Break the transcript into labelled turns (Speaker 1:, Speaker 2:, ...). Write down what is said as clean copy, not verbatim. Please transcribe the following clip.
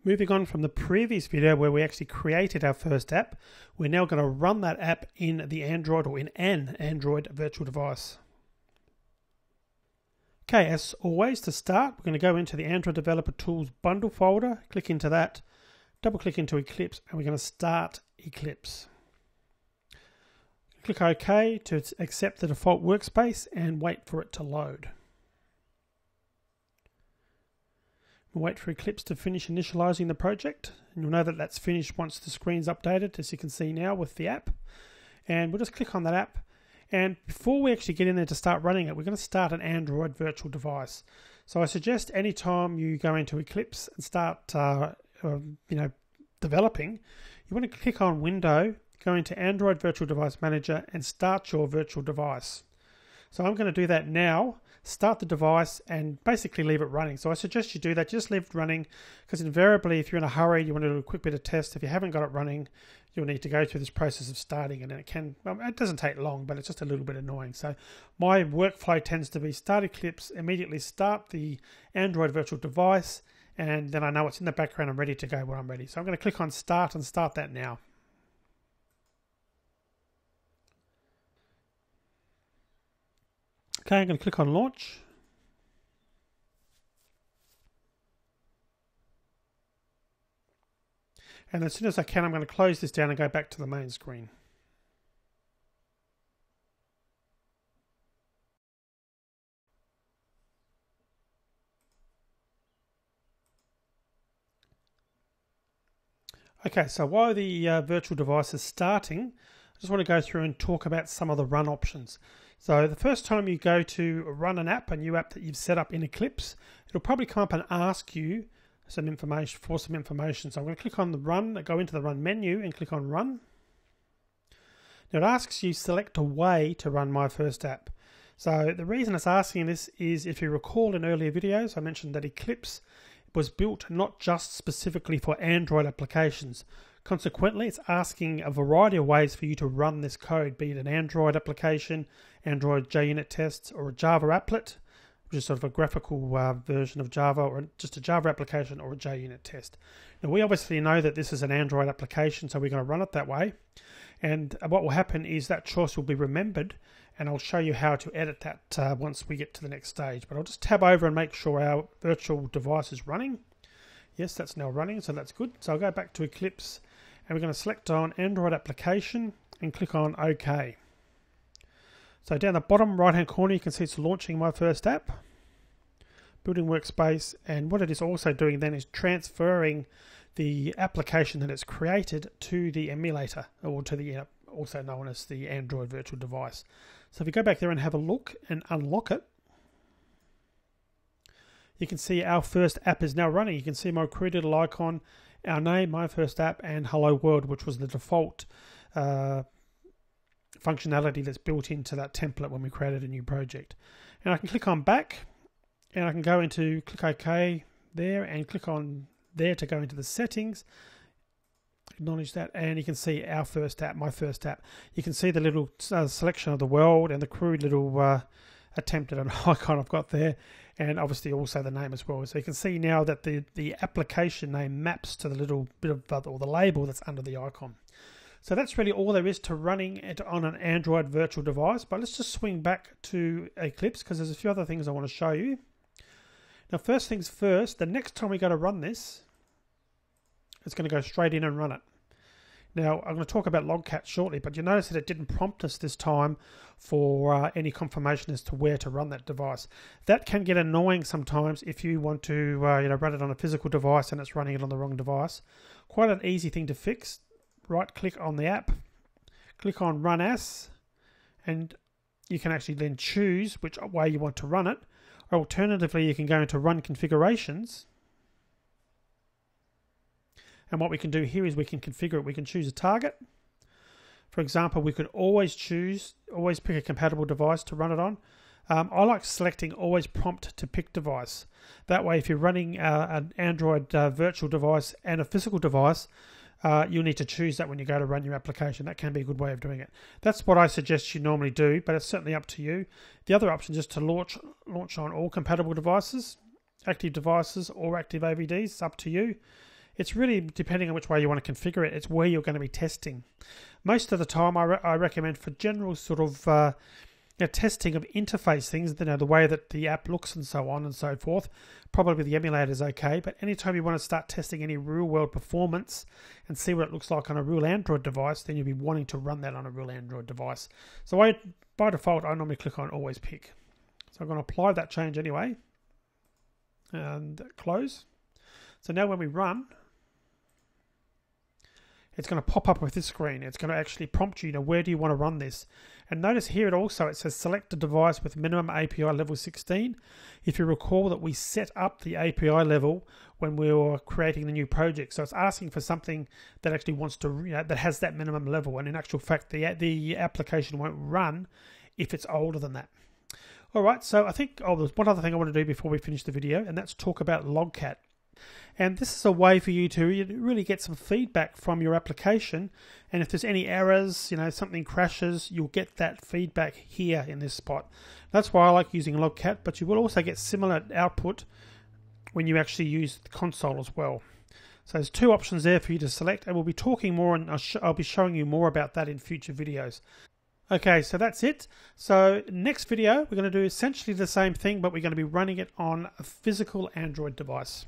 Speaker 1: Moving on from the previous video where we actually created our first app, we're now going to run that app in the Android or in an Android virtual device. Okay, as always, to start, we're going to go into the Android Developer Tools bundle folder, click into that, double click into Eclipse, and we're going to start Eclipse. Click OK to accept the default workspace and wait for it to load. We'll wait for Eclipse to finish initializing the project, and you'll know that that's finished once the screen's updated, as you can see now with the app. And we'll just click on that app, and before we actually get in there to start running it, we're going to start an Android virtual device. So I suggest anytime you go into Eclipse and start developing, you want to click on Window, go into Android Virtual Device Manager and start your virtual device. So I'm going to do that now. Start the device and basically leave it running. So I suggest you do that, just leave it running, because invariably if you're in a hurry, you want to do a quick bit of test. If you haven't got it running, you'll need to go through this process of starting, and it doesn't take long, but it's just a little bit annoying. So my workflow tends to be start Eclipse, immediately start the Android virtual device, and then I know it's in the background, I'm ready to go when I'm ready. So I'm going to click on start and start that now. Okay, I'm going to click on launch. And as soon as I can, I'm going to close this down and go back to the main screen. Okay, so while the virtual device is starting, I just want to go through and talk about some of the run options. So the first time you go to run an app, a new app that you've set up in Eclipse, it'll probably come up and ask you some information. So I'm going to click on the run, go into the run menu and click on run. Now it asks you select a way to run my first app. So the reason it's asking this is, if you recall in earlier videos, I mentioned that Eclipse was built not just specifically for Android applications. Consequently, it's asking a variety of ways for you to run this code, be it an Android application, Android JUnit tests, or a Java applet, which is sort of a graphical version of Java, or just a Java application or a JUnit test. Now, we obviously know that this is an Android application, so we're going to run it that way. And what will happen is that choice will be remembered, and I'll show you how to edit that once we get to the next stage. But I'll just tab over and make sure our virtual device is running. Yes, that's now running, so that's good. So I'll go back to Eclipse, and we're going to select on Android application and click on OK. So down the bottom right hand corner, you can see it's launching my first app, building workspace, and what it is also doing then is transferring the application that it's created to the emulator, or to the also known as the Android virtual device. So if you go back there and have a look and unlock it, you can see our first app is now running. You can see my crude little icon, our name, my first app, and hello world, which was the default functionality that's built into that template when we created a new project. And I can click on back, and I can go into click OK there, and click on there to go into the settings, acknowledge that, and you can see our first app, my first app. You can see the little selection of the world and the crude little attempt at an icon I've got there, and obviously also the name as well. So you can see now that the application name maps to the little bit of, or the label that's under the icon. So that's really all there is to running it on an Android virtual device. But let's just swing back to Eclipse, because there's a few other things I want to show you. Now, first things first, the next time we go to run this, it's going to go straight in and run it. Now, I'm going to talk about Logcat shortly, but you notice that it didn't prompt us this time for any confirmation as to where to run that device. That can get annoying sometimes if you want to run it on a physical device and it's running it on the wrong device. Quite an easy thing to fix. Right-click on the app, click on Run As, and you can actually then choose which way you want to run it. Or alternatively, you can go into Run Configurations. And what we can do here is we can configure it. We can choose a target. For example, we could always pick a compatible device to run it on. I like selecting always prompt to pick device. That way, if you're running an Android virtual device and a physical device, you'll need to choose that when you go to run your application. That can be a good way of doing it. That's what I suggest you normally do, but it's certainly up to you. The other option is to launch on all compatible devices, active devices or active AVDs. It's up to you. it's really depending on which way you want to configure it. It's where you're going to be testing. Most of the time, I recommend for general sort of testing of interface things, the way that the app looks and so on and so forth, probably the emulator is okay. But anytime you want to start testing any real-world performance and see what it looks like on a real Android device, then you'll be wanting to run that on a real Android device. So by default, I normally click on Always Pick. So I'm going to apply that change anyway, and close. So now when we run, it's going to pop up with this screen. It's going to actually prompt you, where do you want to run this? And notice here it says select a device with minimum API level 16. If you recall that we set up the API level when we were creating the new project. So it's asking for something that actually wants to, that has that minimum level. And in actual fact, the application won't run if it's older than that. All right, so I think, there's one other thing I want to do before we finish the video, and that's talk about Logcat. And this is a way for you to really get some feedback from your application. And if there's any errors, something crashes, you'll get that feedback here in this spot. That's why I like using Logcat, but you will also get similar output when you actually use the console as well. So there's two options there for you to select, and we'll be talking more, and I'll be showing you more about that in future videos. Okay, so that's it. So next video, we're going to do essentially the same thing, but we're going to be running it on a physical Android device.